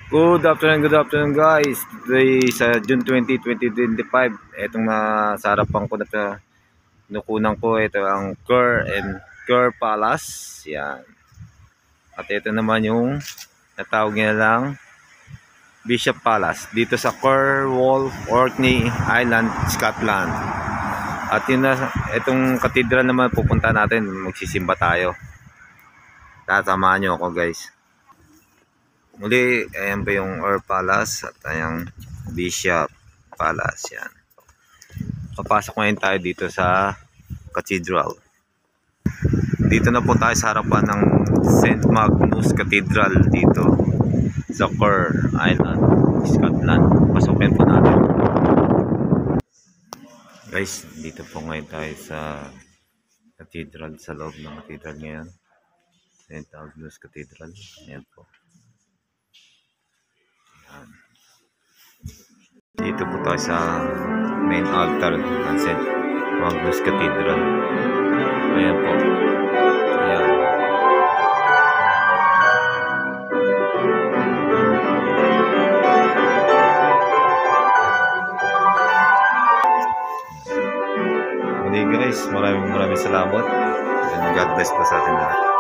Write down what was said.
Good afternoon guys. Today sa June 20, 2025. Itong nasa harapan ko na ito, nukunan ko, ito ang Kerr Palace. Yan. At ito naman yung natawag nila lang Bishop Palace dito sa Cornwall, Orkney Island, Scotland. At yun na, itong cathedral naman pupunta natin, magsisimba tayo. Tatamaan nyo ako guys. Muli, ayan pa yung Kerr Palace at ayan Bishop Palace. Yan. Papasok ngayon tayo dito sa cathedral. Dito na po tayo sa harapan ng St. Magnus Cathedral dito sa Kerr Island, Scotland. Pasukin po natin. Guys, dito po ngayon tayo sa cathedral, sa loob ng cathedral ngayon. St. Magnus Cathedral. Ayan po. Dito po tayo sa main altar ng St. Magnus Cathedral. Ayan po. Ayan. Muli guys, maraming salamat. And God bless po sa atin lahat.